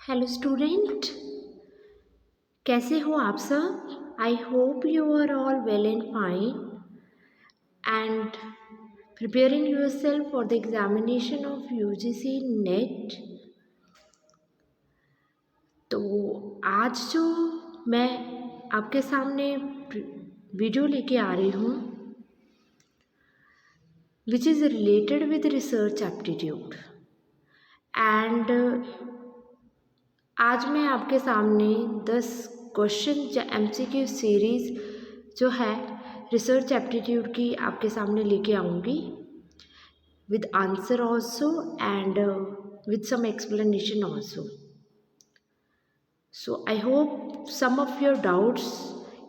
Hello student, कैसे हो आप सब। I hope you are all well and fine and preparing yourself for the examination of UGC NET. तो आज जो मैं आपके सामने वीडियो लेके आ रही हूँ which is related with research aptitude and आज मैं आपके सामने 10 क्वेश्चन या एमसीक्यू सीरीज़ जो है रिसर्च एप्टीट्यूड की आपके सामने लेके आऊँगी with answer also and with some explanation also. So I hope some of your doubts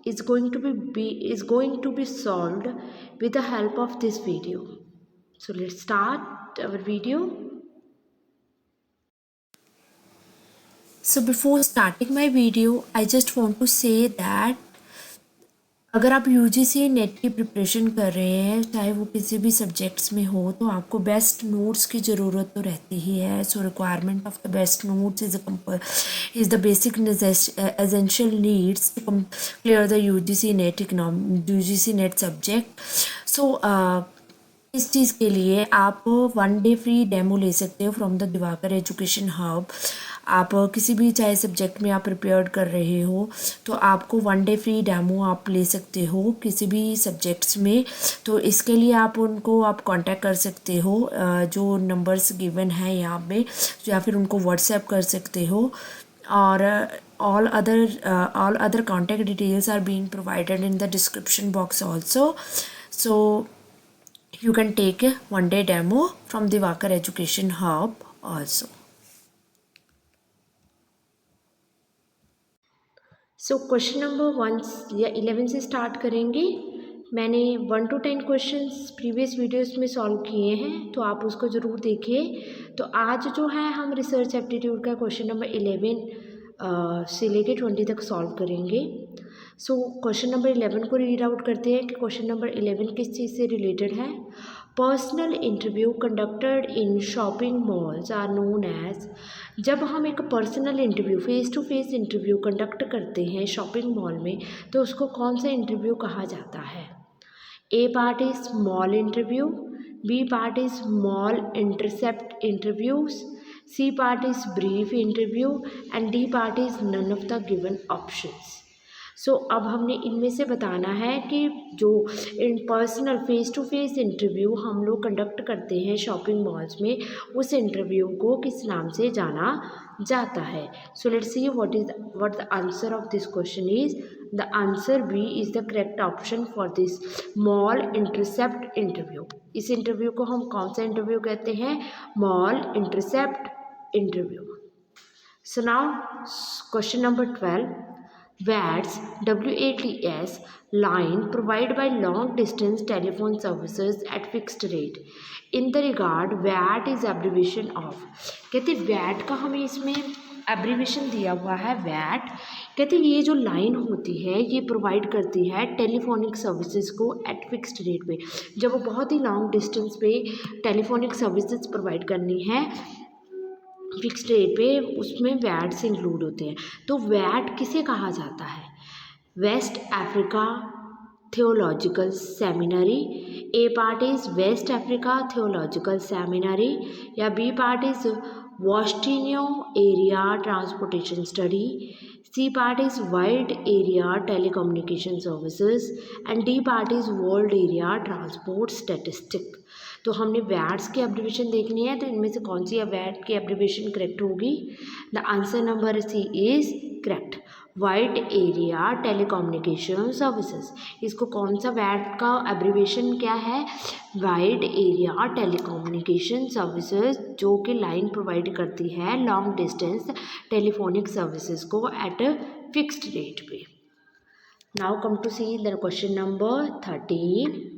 is going to be solved with the help of this video. So let's start our video. So before starting my video, I just want to say that अगर आप UGC net की preparation कर रहे हैं, चाहे वो किसी भी सब्जेक्ट्स में हो, तो आपको बेस्ट नोट्स की ज़रूरत तो रहती ही है. So requirement of the best notes is the basic essential needs to clear the UGC NET subject. So इस चीज़ के लिए आप 1 डे फ्री डेमो ले सकते हो from the Diwakar education hub. आप किसी भी चाहे सब्जेक्ट में आप प्रिपेयर कर रहे हो तो आपको 1 डे फ्री डेमो आप ले सकते हो किसी भी सब्जेक्ट्स में. तो इसके लिए आप उनको कांटेक्ट कर सकते हो, जो नंबर्स गिवन है यहाँ पे, या फिर उनको व्हाट्सएप कर सकते हो. और all other contact details are being provided in the description box also. So you can take a 1 day demo from the Diwakar Education Hub also. So question number 1 या 11 से स्टार्ट करेंगे. मैंने 1 to 10 क्वेश्चंस प्रीवियस वीडियोस में solve किए हैं, तो आप उसको ज़रूर देखिए. तो आज जो है हम रिसर्च एप्टीट्यूड का क्वेश्चन नंबर 11 से लेके 20 तक सॉल्व करेंगे. सो क्वेश्चन नंबर 11 को रीड आउट करते हैं कि क्वेश्चन नंबर 11 किस चीज़ से रिलेटेड है. Personal interview conducted in shopping malls are known as. जब हम एक personal interview face to face interview conduct करते हैं शॉपिंग मॉल में, तो उसको कौन सा इंटरव्यू कहा जाता है. A part is small interview, B part is small intercept interviews, C part is brief interview and D part is none of the given options. So अब हमने इनमें से बताना है कि जो इन personal face to face interview हम लोग कंडक्ट करते हैं शॉपिंग मॉल्स में, उस इंटरव्यू को किस नाम से जाना जाता है. So let's see what the answer of this question is. The answer B is the correct option for this mall intercept interview. इस इंटरव्यू को हम कौन सा इंटरव्यू कहते हैं? Mall intercept interview. So now question number 12. WATS, WATS line provided by long distance telephone services at fixed rate. In the regard, WAT is abbreviation of. कहते WAT का हमें इसमें एब्रीवेशन दिया हुआ है WAT. कहते ये जो लाइन होती है ये प्रोवाइड करती है टेलीफोनिक सर्विसेज को एट फिक्स्ड रेट पे. जब वो बहुत ही लॉन्ग डिस्टेंस पे टेलीफोनिक सर्विसेज प्रोवाइड करनी है फिक्स्ड रेट पे, उसमें वैट से इंक्लूड होते हैं. तो वैट किसे कहा जाता है? West Africa theological seminary. A part is West Africa theological seminary, या B part is wastinio area transportation study, C part is wide area telecommunication services and D part is world area transport statistic. तो हमने watts की abbreviation देखनी है, तो इनमें से कौन सी वैट की एब्रीवेशन करेक्ट होगी? The answer number C is correct. Wide area telecommunication services. इसको कौन सा वैट का एब्रीवेशन क्या है? वाइड एरिया टेलीकम्युनिकेशन सर्विसेज, जो कि लाइन प्रोवाइड करती है लॉन्ग डिस्टेंस टेलीफोनिक सर्विसेज को एट फिक्स्ड रेट पे. Now come to see the question number 13.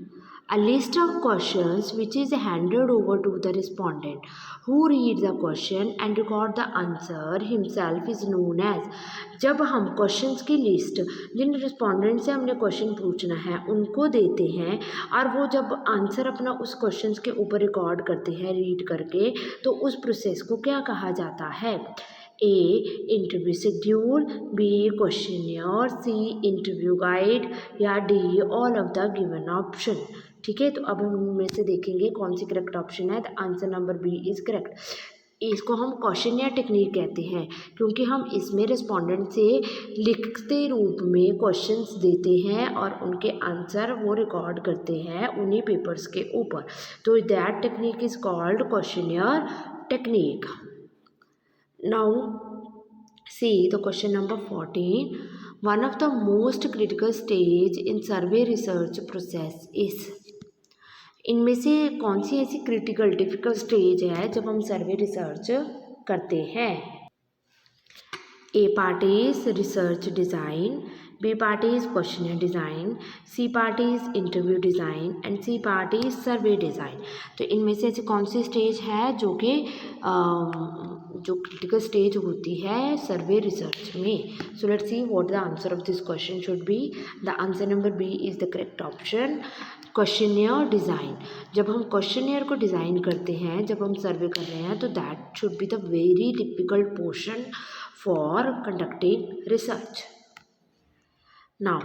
A list of questions which is handed over to the respondent who read the question and record the answer himself is known as. जब हम questions की list जिन respondent से हमने question पूछना है उनको देते हैं और वो जब आंसर अपना उस क्वेश्चंस के ऊपर रिकॉर्ड करते हैं रीड करके, तो उस प्रोसेस को क्या कहा जाता है? A interview schedule, B questionnaire, C interview guide या D all of the given option. ठीक है, तो अब हम इनमें से देखेंगे कौन सी करेक्ट ऑप्शन है। The answer number B is correct. इसको हम क्वेश्चनियर टेक्निक कहते हैं क्योंकि हम इसमें रिस्पोंडेंट से लिखते रूप में क्वेश्चंस देते हैं और उनके आंसर वो रिकॉर्ड करते हैं उन्हीं पेपर्स के ऊपर। तो that technique is called questionnaire technique. Now see the question number 14. One of the most critical stage in survey research process is, इनमें से कौन सी ऐसी क्रिटिकल डिफिकल्ट स्टेज है जब हम सर्वे रिसर्च करते हैं। A part is research design, B part is questionnaire design, C part is interview design and C part is survey design. तो इनमें से ऐसी कौन सी स्टेज है जो कि जो क्रिटिकल स्टेज होती है सर्वे रिसर्च में। So let's see what the answer of this question should be. The answer number B is the correct option, questionnaire design. जब हम क्वेश्चनियर को डिज़ाइन करते हैं, जब हम सर्वे कर रहे हैं, तो that should be the very difficult portion for conducting research. Now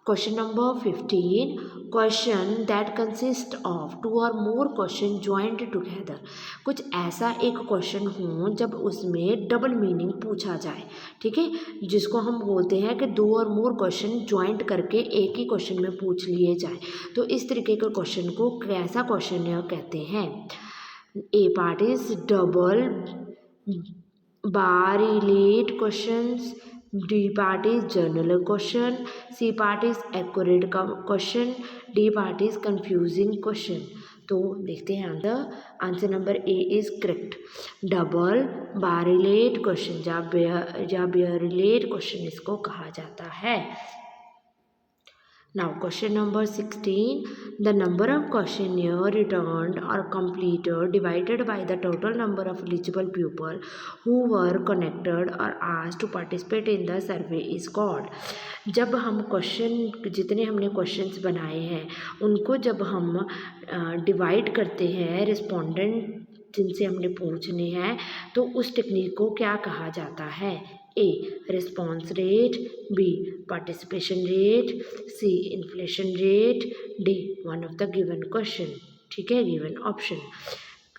question number 15, question that consist of two और मोर क्वेश्चन ज्वाइंट टुगेदर। कुछ ऐसा एक क्वेश्चन हो जब उसमें डबल मीनिंग पूछा जाए। ठीक है, जिसको हम बोलते हैं कि दो और मोर क्वेश्चन ज्वाइंट करके एक ही क्वेश्चन में पूछ लिए जाए। तो इस तरीके के क्वेश्चन को कैसा क्वेश्चन कहते हैं। A part is double barrelled questions, D part is general question, C part is accurate question, D part is confusing question। तो देखते हैं the answer number A is correct. Double bar relate question या bear relate question इसको कहा जाता है। Now question number 16, the number of questionnaire returned or completed divided by the total number of eligible people who were connected or asked to participate in the survey is called। जब हम question जितने हमने questions बनाए हैं उनको जब हम divide करते हैं रिस्पोंडेंट जिनसे हमने पूछने हैं, तो उस टेक्निक को क्या कहा जाता है। A response rate, B participation rate, C inflation rate, D one of the given question. ठीक है, गिवन ऑप्शन।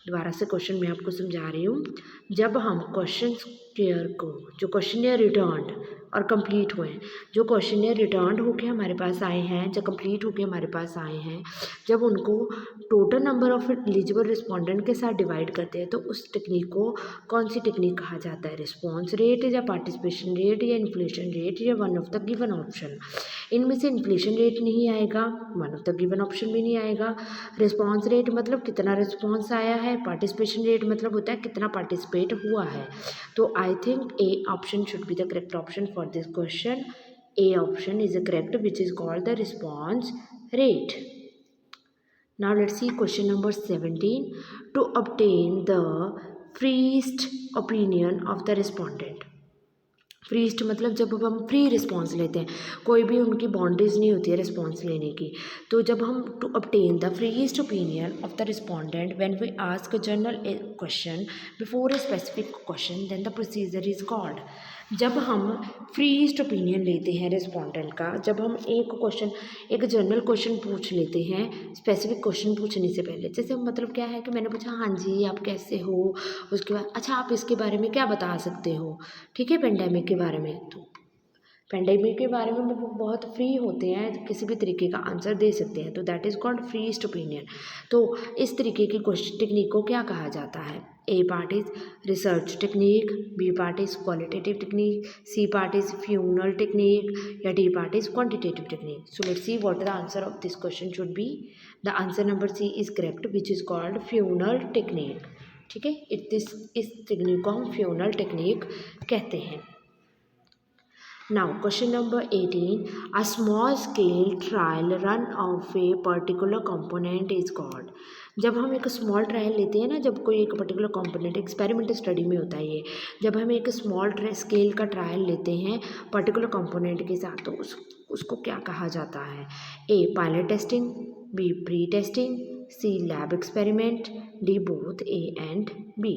दोबारा से क्वेश्चन मैं आपको समझा रही हूँ। जब हम क्वेश्चन को जो क्वेश्चनियर रिटर्न और कंप्लीट हुए, जो क्वेश्चनियर रिटर्न होके हमारे पास आए हैं, जो कंप्लीट होके हमारे पास आए हैं, जब उनको total number of eligible respondent के साथ डिवाइड करते हैं, तो उस टेक्निक को कौन सी टेक्निक कहा जाता है। रिस्पॉन्स रेट या पार्टिसिपेशन रेट या इन्फ्लेशन रेट या one of the given option. इनमें से इन्फ्लेशन रेट नहीं आएगा, one of the given option भी नहीं आएगा। रिस्पॉन्स रेट मतलब कितना रिस्पॉन्स आया है, पार्टिसिपेशन रेट मतलब होता है कितना पार्टिसिपेट हुआ है। तो I think A option should be the correct option for this question. A option is the correct which is called the response rate. Now let's see question number 17. To obtain the freest opinion of the respondent। फ्रीस्ट मतलब जब हम free response लेते हैं, कोई भी उनकी boundaries नहीं होती है रिस्पॉन्स लेने की। तो जब हम to obtain the freest opinion of the respondent when we ask a general question before a specific question, then the procedure is called। जब हम फ्रीस्ट ओपिनियन लेते हैं रिस्पोंडेंट का, जब हम एक जनरल क्वेश्चन पूछ लेते हैं स्पेसिफिक क्वेश्चन पूछने से पहले। जैसे मतलब क्या है कि मैंने पूछा हाँ जी आप कैसे हो, उसके बाद अच्छा आप इसके बारे में क्या बता सकते हो। ठीक है, पेंडेमिक के बारे में, तो पेंडेमिक के बारे में वो बहुत फ्री होते हैं, किसी भी तरीके का आंसर दे सकते हैं, तो दैट इज़ कॉल्ड फ्रीस्ट ओपिनियन। तो इस तरीके की क्वेश्चन टेक्निक को क्या कहा जाता है। A part is research technique, B part is qualitative technique, C part is funnel technique या D part is quantitative technique. So let's see what the answer of this question should be. The answer number C is correct which is called funnel technique. ठीक है, इस technique को हम funnel technique कहते हैं। Now question number 18, a small scale trial run of a particular component is called। जब हम एक स्मॉल ट्रायल लेते हैं ना, जब कोई एक पर्टिकुलर कंपोनेंट एक्सपेरिमेंटल स्टडी में होता है ये, जब हम एक स्मॉल स्केल का ट्रायल लेते हैं पर्टिकुलर कंपोनेंट के साथ, तो उसको क्या कहा जाता है। A pilot testing, B pre testing, C lab experiment, D both A and B.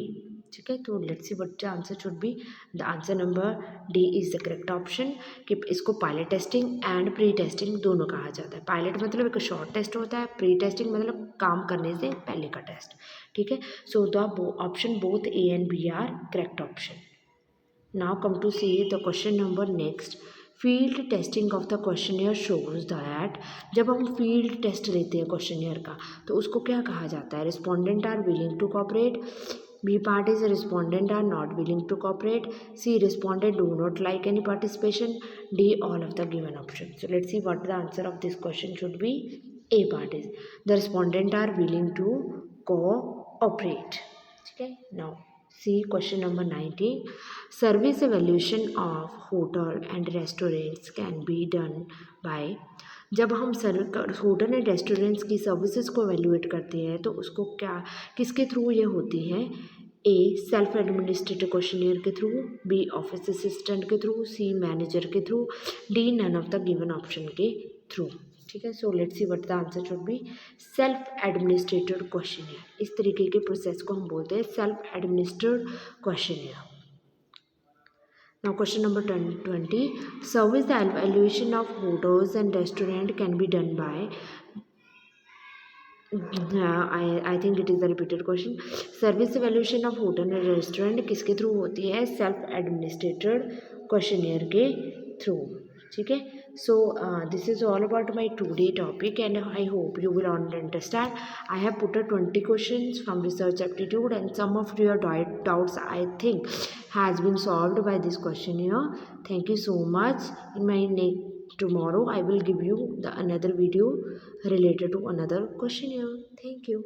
ठीक है, तो let's see what the answer should be. The answer number D is the correct option कि इसको pilot testing and pre testing दोनों कहा जाता है। Pilot मतलब एक शॉर्ट टेस्ट होता है, प्री टेस्टिंग मतलब काम करने से पहले का टेस्ट। ठीक है, so the option both A and B are correct option. Now come to see the question number next. Field testing of the questionnaire shows that, जब हम फील्ड टेस्ट लेते हैं क्वेश्चनियर का तो उसको क्या कहा जाता है? Respondent are willing to cooperate, B part is respondent are not willing to cooperate, C respondent do not like any participation, D all of the given option. So let's see what the answer of this question should be. A part is the respondent are willing to cooperate. ठीक है, now see question number 19. Service evaluation of hotel and restaurants can be done by, जब हम hotel and restaurants की services को evaluate करते हैं तो उसको क्या किसके थ्रू ये होती है? ए सेल्फ एडमिनिस्ट्रेटिव क्वेश्चनियर के थ्रू, बी ऑफिस असिस्टेंट के थ्रू, सी मैनेजर के through, D none of the given option के थ्रू। ठीक है, so let's see what the answer should be. Self administered questionnaire, इस तरीके के प्रोसेस को हम बोलते हैं self administered questionnaire. Now question number 20. Service the evaluation of hotels and restaurant can be done by, I think it is the repeated question. Service evaluation of hotel and restaurant किसके through होती है? Self administered questionnaire के through. ठीक है, so this is all about my today topic and I hope you will understand. I have put 20 questions from research aptitude and some of your doubts I think has been solved by this question here. Thank you so much. In my tomorrow I will give you the another video related to another question here. Thank you.